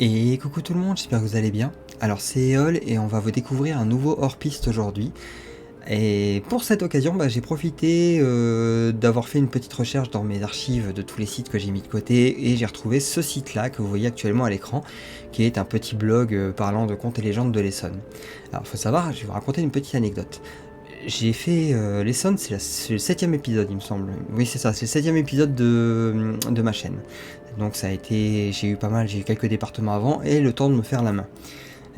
Et coucou tout le monde, j'espère que vous allez bien. Alors c'est Eol et on va vous découvrir un nouveau hors-piste aujourd'hui. Et pour cette occasion, j'ai profité d'avoir fait une petite recherche dans mes archives de tous les sites que j'ai mis de côté et j'ai retrouvé ce site-là que vous voyez actuellement à l'écran, qui est un petit blog parlant de contes et légendes de l'Essonne. Alors faut savoir, je vais vous raconter une petite anecdote. J'ai fait l'Essonne, c'est le 7ème épisode il me semble. Oui c'est ça, c'est le 7ème épisode de ma chaîne. Donc ça a été, j'ai eu quelques départements avant et le temps de me faire la main.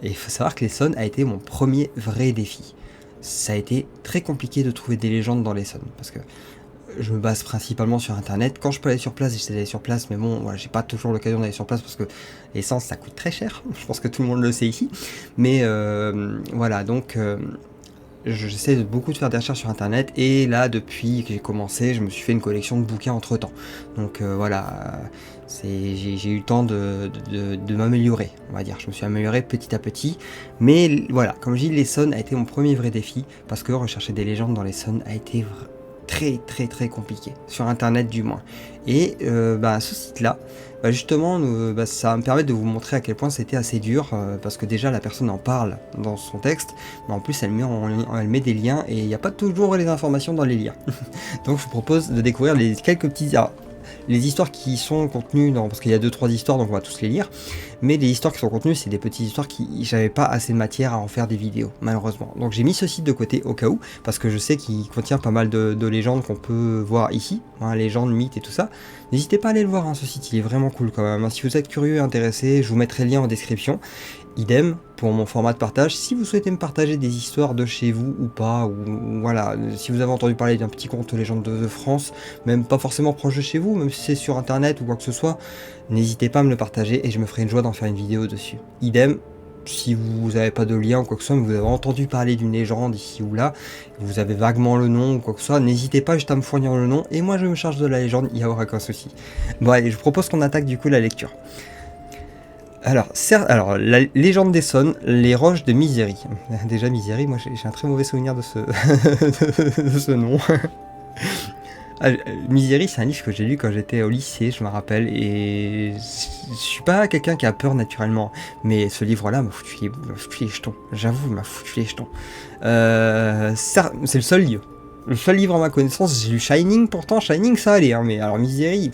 Et il faut savoir que l'Essonne a été mon premier vrai défi. Ça a été très compliqué de trouver des légendes dans l'Essonne, parce que je me base principalement sur internet. Quand je peux aller sur place, j'essaie d'aller sur place, mais bon, voilà, j'ai pas toujours l'occasion d'aller sur place parce que l'essence ça coûte très cher. Je pense que tout le monde le sait ici. Mais voilà, donc j'essaie de beaucoup de faire des recherches sur internet et là depuis que j'ai commencé je me suis fait une collection de bouquins entre temps, donc voilà, j'ai eu le temps de m'améliorer, on va dire. Je me suis amélioré petit à petit, mais voilà, comme je dis, l'Essonne a été mon premier vrai défi parce que rechercher des légendes dans l'Essonne a été très compliqué, sur internet du moins. Et ce site là, justement, ça va me permettre de vous montrer à quel point c'était assez dur, parce que déjà la personne en parle dans son texte, mais en plus elle met des liens et il n'y a pas toujours les informations dans les liens. Donc je vous propose de découvrir quelques petits... les histoires qui sont contenues dans... parce qu'il y a 2-3 histoires, donc on va tous les lire. Mais les histoires qui sont contenues, c'est des petites histoires qui... j'avais pas assez de matière à en faire des vidéos, malheureusement. Donc j'ai mis ce site de côté au cas où, parce que je sais qu'il contient pas mal de légendes qu'on peut voir ici, légendes, mythes et tout ça. N'hésitez pas à aller le voir, ce site, il est vraiment cool quand même. Si vous êtes curieux et intéressé, je vous mettrai le lien en description. Idem pour mon format de partage, si vous souhaitez me partager des histoires de chez vous ou pas, ou voilà, si vous avez entendu parler d'un petit conte légende de France, même pas forcément proche de chez vous, même si c'est sur internet ou quoi que ce soit, n'hésitez pas à me le partager et je me ferai une joie d'en faire une vidéo dessus. Idem, si vous n'avez pas de lien ou quoi que ce soit, mais vous avez entendu parler d'une légende ici ou là, vous avez vaguement le nom ou quoi que ce soit, n'hésitez pas juste à me fournir le nom et moi je me charge de la légende, il n'y aura aucun souci. Bon allez, je propose qu'on attaque du coup la lecture. Alors, la légende d'Essonne, les roches de Misery. Déjà Misery, moi j'ai un très mauvais souvenir de ce, de ce nom. Misery, c'est un livre que j'ai lu quand j'étais au lycée, je me rappelle, et je suis pas quelqu'un qui a peur naturellement, mais ce livre-là m'a foutu les jetons. J'avoue, il m'a foutu les jetons. C'est le seul livre. Le seul livre à ma connaissance, j'ai lu Shining, pourtant Shining ça allait, mais alors Misery...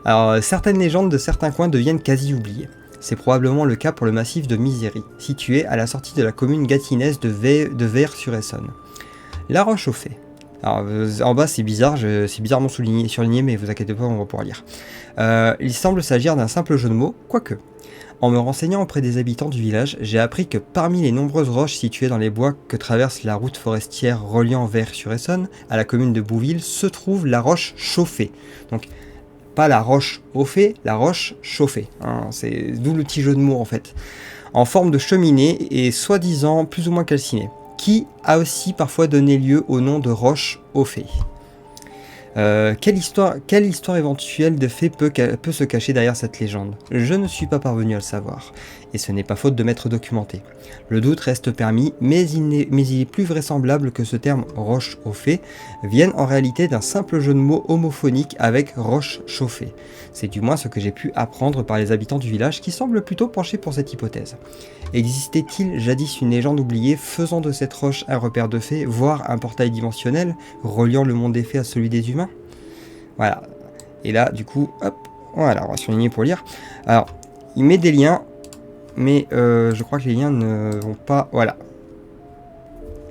Alors, certaines légendes de certains coins deviennent quasi oubliées. C'est probablement le cas pour le massif de Misery, situé à la sortie de la commune gâtinaise de Vayres-sur-Essonne. La roche au fait. Alors, en bas c'est bizarre, c'est bizarrement surligné, mais vous inquiétez pas, on va pouvoir lire. Il semble s'agir d'un simple jeu de mots, quoique. En me renseignant auprès des habitants du village, j'ai appris que parmi les nombreuses roches situées dans les bois que traverse la route forestière reliant Vayres-sur-Essonne à la commune de Bouville se trouve la roche chauffée. Donc, pas la roche au fait, la roche chauffée. C'est d'où le petit jeu de mots en fait. En forme de cheminée et soi-disant plus ou moins calcinée, qui a aussi parfois donné lieu au nom de roche au fait. Quelle histoire éventuelle de fait peut se cacher derrière cette légende? Je ne suis pas parvenu à le savoir, et ce n'est pas faute de m'être documenté. Le doute reste permis, mais il est plus vraisemblable que ce terme roche au fait vienne en réalité d'un simple jeu de mots homophonique avec roche chauffée. C'est du moins ce que j'ai pu apprendre par les habitants du village qui semblent plutôt pencher pour cette hypothèse. Existait-il jadis une légende oubliée faisant de cette roche un repère de fées, voire un portail dimensionnel, reliant le monde des fées à celui des humains? Voilà. Et là, du coup, hop, voilà, on va surligner pour lire. Alors, il met des liens, mais je crois que les liens ne vont pas... Voilà.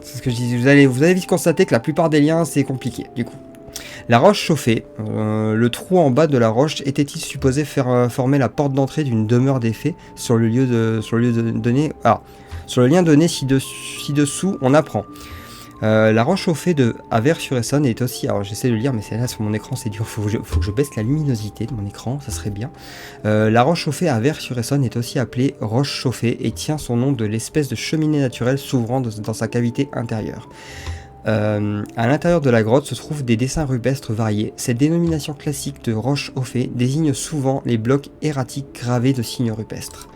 C'est ce que je dis. Vous allez vite constater que la plupart des liens, c'est compliqué, du coup. La roche chauffée, le trou en bas de la roche était-il supposé former la porte d'entrée d'une demeure des fées sur le lien donné ci-dessous, on apprend. La roche chauffée de Vayres-sur-Essonne est aussi... Alors j'essaie de lire, mais c'est là sur mon écran, c'est dur, faut que je baisse la luminosité de mon écran, ça serait bien. La roche chauffée à Vayres-sur-Essonne est aussi appelée roche chauffée et tient son nom de l'espèce de cheminée naturelle s'ouvrant dans sa cavité intérieure. À l'intérieur de la grotte se trouvent des dessins rupestres variés. Cette dénomination classique de roche au fait désigne souvent les blocs erratiques gravés de signes rupestres.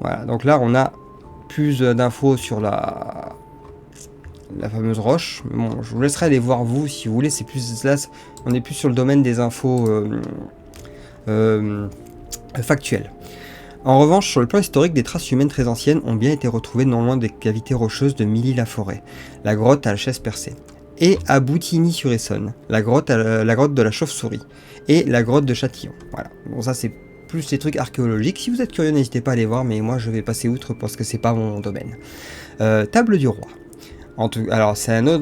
Voilà, donc là on a plus d'infos sur la fameuse roche. Bon, je vous laisserai aller voir vous si vous voulez, c'est plus là, on est plus sur le domaine des infos factuel. En revanche, sur le plan historique, des traces humaines très anciennes ont bien été retrouvées non loin des cavités rocheuses de Milly-la-Forêt, la grotte à la chaise percée, et à Boutigny-sur-Essonne, la grotte de la chauve-souris, et la grotte de Châtillon. Voilà, bon ça c'est plus les trucs archéologiques. Si vous êtes curieux, n'hésitez pas à aller voir, mais moi je vais passer outre parce que c'est pas mon domaine. Table du roi. Alors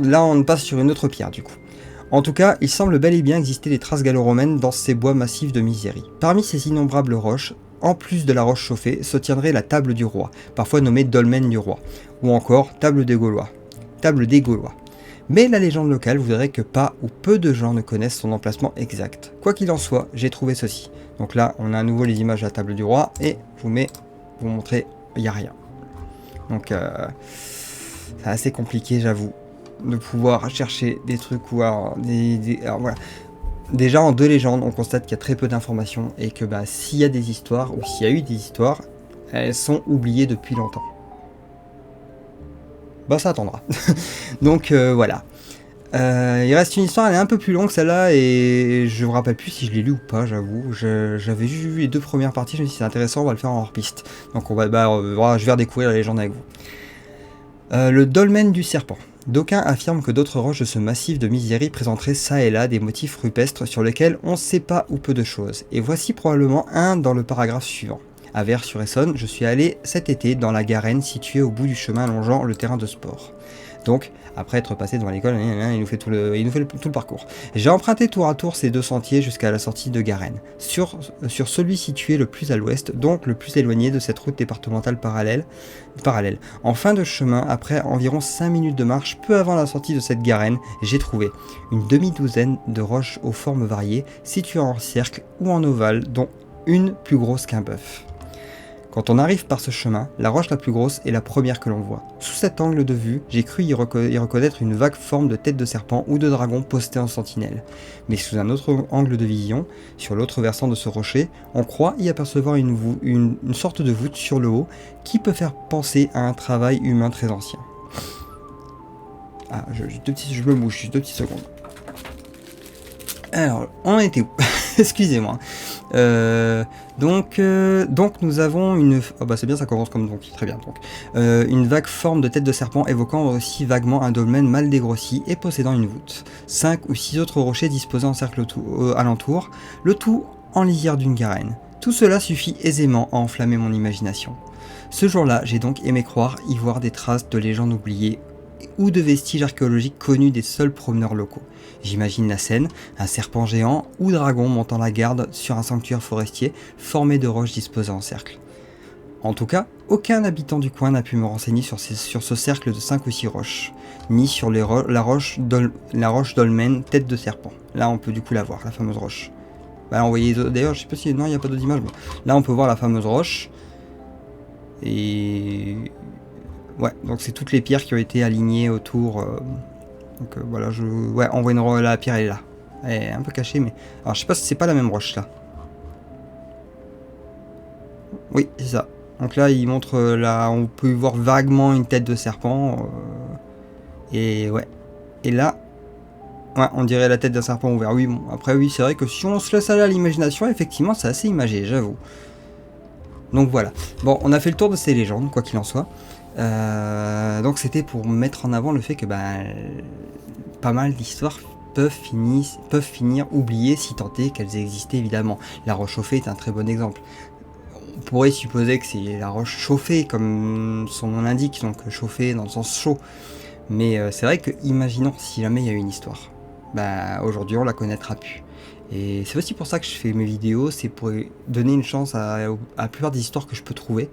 là on passe sur une autre pierre du coup. En tout cas, il semble bel et bien exister des traces gallo-romaines dans ces bois massifs de Misery. Parmi ces innombrables roches, en plus de la roche chauffée, se tiendrait la table du roi, parfois nommée dolmen du roi, ou encore table des Gaulois. Mais la légende locale voudrait que pas ou peu de gens ne connaissent son emplacement exact. Quoi qu'il en soit, j'ai trouvé ceci. Donc là, on a à nouveau les images de la table du roi, et je vous montrer, il n'y a rien. Donc c'est assez compliqué, j'avoue, de pouvoir chercher des trucs ou alors voilà. Déjà en deux légendes, on constate qu'il y a très peu d'informations et que s'il y a des histoires ou s'il y a eu des histoires, elles sont oubliées depuis longtemps. Ça attendra. Donc voilà. Il reste une histoire, elle est un peu plus longue celle-là et je me rappelle plus si je l'ai lu ou pas, j'avoue. J'avais juste vu les deux premières parties, je me suis dit c'est intéressant, on va le faire en hors-piste. Donc je vais redécouvrir la légende avec vous. Le dolmen du serpent. D'aucuns affirment que d'autres roches de ce massif de Misery présenteraient ça et là des motifs rupestres sur lesquels on ne sait pas ou peu de choses. Et voici probablement un dans le paragraphe suivant. À Vers-sur-Essonne, je suis allé cet été dans la Garenne située au bout du chemin longeant le terrain de sport. Donc, après être passé devant l'école, il nous fait tout le parcours. J'ai emprunté tour à tour ces deux sentiers jusqu'à la sortie de Garenne. Sur celui situé le plus à l'ouest, donc le plus éloigné de cette route départementale parallèle. En fin de chemin, après environ 5 minutes de marche, peu avant la sortie de cette Garenne, j'ai trouvé une demi-douzaine de roches aux formes variées, situées en cercle ou en ovale, dont une plus grosse qu'un bœuf. Quand on arrive par ce chemin, la roche la plus grosse est la première que l'on voit. Sous cet angle de vue, j'ai cru y reconnaître une vague forme de tête de serpent ou de dragon postée en sentinelle. Mais sous un autre angle de vision, sur l'autre versant de ce rocher, on croit y apercevoir une sorte de voûte sur le haut qui peut faire penser à un travail humain très ancien. Je me bouge, juste 2 petites secondes. Alors, on était où? Excusez-moi. Donc nous avons une... c'est bien, ça commence comme donc, très bien. Donc, une vague forme de tête de serpent évoquant aussi vaguement un dolmen mal dégrossi et possédant une voûte. 5 ou 6 autres rochers disposés en cercle alentour, le tout en lisière d'une garenne. Tout cela suffit aisément à enflammer mon imagination. Ce jour-là, j'ai donc aimé croire y voir des traces de légendes oubliées ou de vestiges archéologiques connus des seuls promeneurs locaux. J'imagine la scène, un serpent géant ou dragon montant la garde sur un sanctuaire forestier formé de roches disposées en cercle. En tout cas, aucun habitant du coin n'a pu me renseigner sur ce cercle de 5 ou 6 roches, ni sur la roche dolmen tête de serpent. Là on peut du coup la voir, la fameuse roche. D'ailleurs je sais pas si... Non, il n'y a pas d'autres images. Bon. Là on peut voir la fameuse roche. Et... ouais, donc c'est toutes les pierres qui ont été alignées autour... Donc voilà, on voit la pierre, elle est là. Elle est un peu cachée, mais... Alors je sais pas si c'est pas la même roche là. Oui, c'est ça. Donc là, il montre là, on peut voir vaguement une tête de serpent. Et ouais. Et là, ouais, on dirait la tête d'un serpent ouvert. Oui, bon, après oui, c'est vrai que si on se laisse aller à l'imagination, effectivement, c'est assez imagé, j'avoue. Donc voilà. Bon, on a fait le tour de ces légendes, quoi qu'il en soit. Donc c'était pour mettre en avant le fait que pas mal d'histoires peuvent finir oubliées si tant est qu'elles existaient évidemment. La roche chauffée est un très bon exemple. On pourrait supposer que c'est la roche chauffée comme son nom l'indique, donc chauffée dans le sens chaud. Mais c'est vrai que imaginons si jamais il y a eu une histoire. Aujourd'hui on la connaîtra plus. Et c'est aussi pour ça que je fais mes vidéos, c'est pour donner une chance à la plupart des histoires que je peux trouver,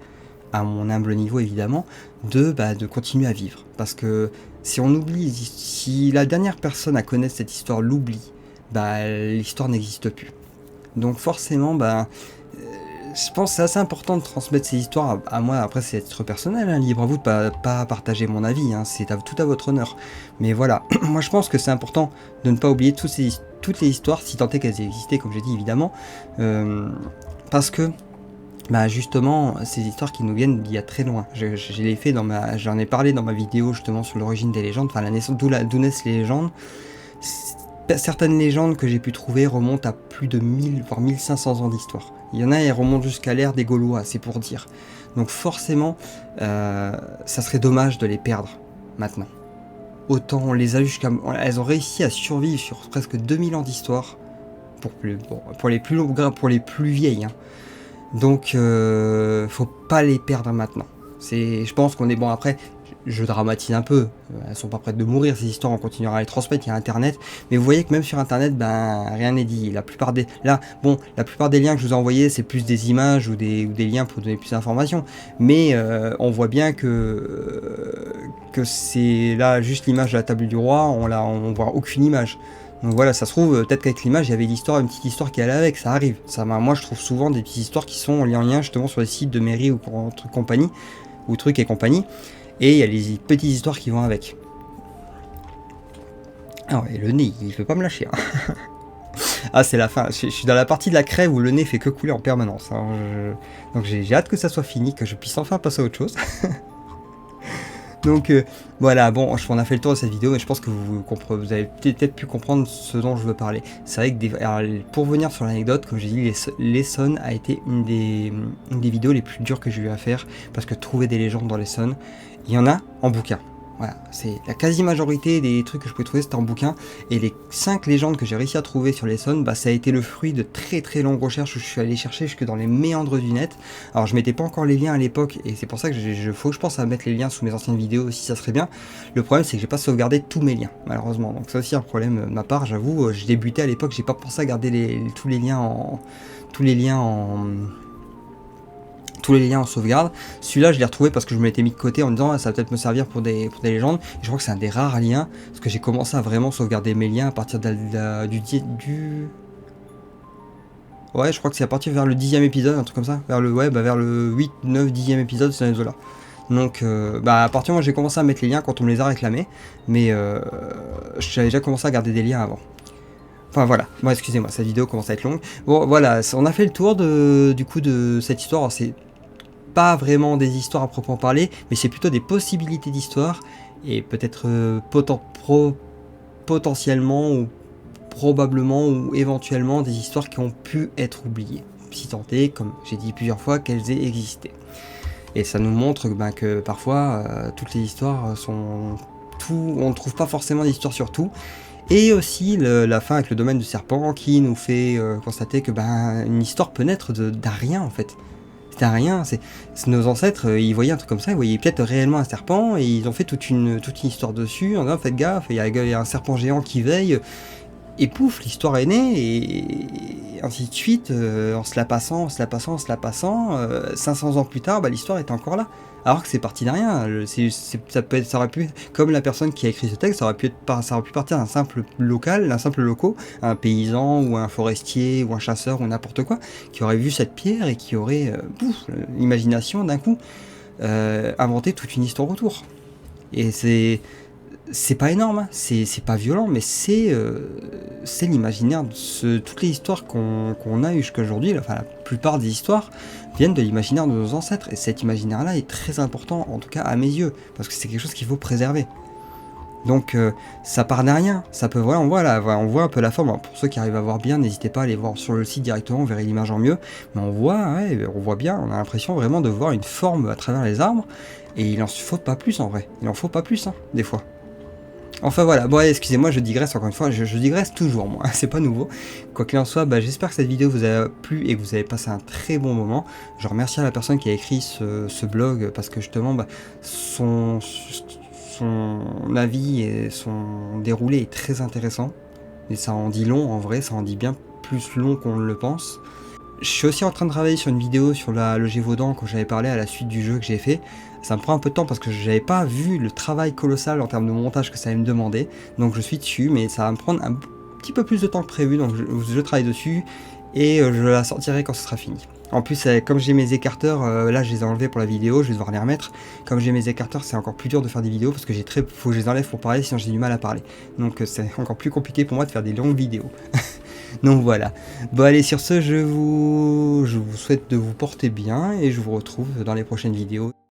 à mon humble niveau évidemment, de continuer à vivre. Parce que si on oublie, si la dernière personne à connaître cette histoire l'oublie, l'histoire n'existe plus. Donc forcément, je pense que c'est assez important de transmettre ces histoires à moi. Après c'est à titre personnel, hein, libre à vous de pas partager mon avis, hein, c'est tout à votre honneur. Mais voilà, moi je pense que c'est important de ne pas oublier toutes les histoires, si tant est qu'elles existaient, comme j'ai dit évidemment, parce que justement, ces histoires qui nous viennent d'il y a très loin. J'en ai parlé dans ma vidéo justement sur l'origine des légendes, enfin la naissance, d'où naissent les légendes. Certaines légendes que j'ai pu trouver remontent à plus de 1000 voire 1500 ans d'histoire. Il y en a, elles remontent jusqu'à l'ère des Gaulois, c'est pour dire. Donc forcément, ça serait dommage de les perdre maintenant. Autant on les a eu jusqu'à... Elles ont réussi à survivre sur presque 2000 ans d'histoire, pour les plus longues, pour les plus vieilles. Hein. Donc, faut pas les perdre maintenant. Je pense qu'on est bon après... Je dramatise un peu, elles sont pas prêtes de mourir, ces histoires, on continuera à les transmettre, il y a internet, mais vous voyez que même sur internet, ben rien n'est dit. La plupart des liens que je vous ai envoyés, c'est plus des images ou des liens pour donner plus d'informations, mais on voit bien que c'est là juste l'image de la table du roi, on voit aucune image. Donc voilà, ça se trouve, peut-être qu'avec l'image, il y avait une petite histoire qui allait avec, ça arrive. Moi je trouve souvent des petites histoires qui sont en lien justement sur les sites de mairie ou compagnie, ou trucs et compagnie. Et il y a les petites histoires qui vont avec. Ah ouais, le nez, il veut pas me lâcher. Hein. Ah, c'est la fin. Je suis dans la partie de la crève où le nez fait que couler en permanence. Hein. Donc j'ai hâte que ça soit fini, que je puisse enfin passer à autre chose. Donc voilà, bon, on a fait le tour de cette vidéo, mais je pense que vous avez peut-être pu comprendre ce dont je veux parler. C'est vrai que pour revenir sur l'anecdote, comme j'ai dit, l'Essonne a été une des vidéos les plus dures que j'ai eu à faire, parce que trouver des légendes dans l'Essonne, il y en a en bouquin. Voilà, c'est la quasi-majorité des trucs que je pouvais trouver, c'était en bouquin, et les 5 légendes que j'ai réussi à trouver sur l'Essonne, bah, ça a été le fruit de très longues recherches où je suis allé chercher jusque dans les méandres du net. Alors je mettais pas encore les liens à l'époque, et c'est pour ça que je pense à mettre les liens sous mes anciennes vidéos aussi, ça serait bien. Le problème c'est que j'ai pas sauvegardé tous mes liens, malheureusement, donc ça aussi un problème de ma part, j'avoue, je débutais à l'époque, j'ai pas pensé à garder tous les liens en sauvegarde. Celui-là, je l'ai retrouvé parce que je me l'étais mis de côté en me disant ah, ça va peut-être me servir pour des légendes. Et je crois que c'est un des rares liens parce que j'ai commencé à vraiment sauvegarder mes liens à partir du... Ouais, je crois que c'est à partir vers le 10e épisode, un truc comme ça. Vers le 8, 9, 10e épisode, c'est dans là. Donc, à partir du moment où j'ai commencé à mettre les liens quand on me les a réclamés, mais j'avais déjà commencé à garder des liens avant. Enfin voilà, bon, excusez-moi, cette vidéo commence à être longue. Bon voilà, on a fait le tour du coup de cette histoire. C'est pas vraiment des histoires à proprement parler, mais c'est plutôt des possibilités d'histoire et peut-être potentiellement ou probablement ou éventuellement des histoires qui ont pu être oubliées, si tant est, comme j'ai dit plusieurs fois, qu'elles aient existé. Et ça nous montre que parfois toutes les histoires sont on ne trouve pas forcément d'histoire sur tout. Et aussi la fin avec le domaine du serpent qui nous fait constater que une histoire peut naître d'un rien en fait. C'est un rien, c'est nos ancêtres, ils voyaient un truc comme ça, ils voyaient peut-être réellement un serpent et ils ont fait toute une histoire dessus, en disant faites gaffe, il y a un serpent géant qui veille, et pouf, l'histoire est née, et ainsi de suite, en se la passant, 500 ans plus tard, l'histoire est encore là. Alors que c'est parti de rien, ça aurait pu, comme la personne qui a écrit ce texte, ça aurait pu partir d'un simple loco, un paysan ou un forestier ou un chasseur ou n'importe quoi, qui aurait vu cette pierre et qui aurait, l'imagination d'un coup, inventé toute une histoire autour. Et c'est pas énorme, hein. C'est pas violent, mais c'est l'imaginaire de toutes les histoires qu'on a eues jusqu'à aujourd'hui. Enfin, la plupart des histoires viennent de l'imaginaire de nos ancêtres, et cet imaginaire-là est très important, en tout cas à mes yeux, parce que c'est quelque chose qu'il faut préserver. Donc ça part de rien, ça peut on voit un peu la forme. Alors, pour ceux qui arrivent à voir bien, n'hésitez pas à aller voir sur le site directement, vous verrez l'image en mieux. Mais on voit bien, on a l'impression vraiment de voir une forme à travers les arbres, et il en faut pas plus en vrai, il en faut pas plus, hein, des fois. Enfin voilà, bon excusez-moi, je digresse encore une fois, je digresse toujours moi, c'est pas nouveau. Quoi qu'il en soit, j'espère que cette vidéo vous a plu et que vous avez passé un très bon moment. Je remercie à la personne qui a écrit ce blog parce que justement son avis et son déroulé est très intéressant. Et ça en dit long en vrai, ça en dit bien plus long qu'on le pense. Je suis aussi en train de travailler sur une vidéo sur le Gévaudan quand j'avais parlé à la suite du jeu que j'ai fait. Ça me prend un peu de temps parce que j'avais pas vu le travail colossal en termes de montage que ça allait me demander. Donc je suis dessus, mais ça va me prendre un petit peu plus de temps que prévu. Donc je travaille dessus et je la sortirai quand ce sera fini. En plus, comme j'ai mes écarteurs, là je les ai enlevés pour la vidéo, je vais devoir les remettre. Comme j'ai mes écarteurs, c'est encore plus dur de faire des vidéos parce que faut que je les enlève pour parler, sinon j'ai du mal à parler. Donc c'est encore plus compliqué pour moi de faire des longues vidéos. Donc voilà. Bon allez, sur ce, je vous souhaite de vous porter bien et je vous retrouve dans les prochaines vidéos.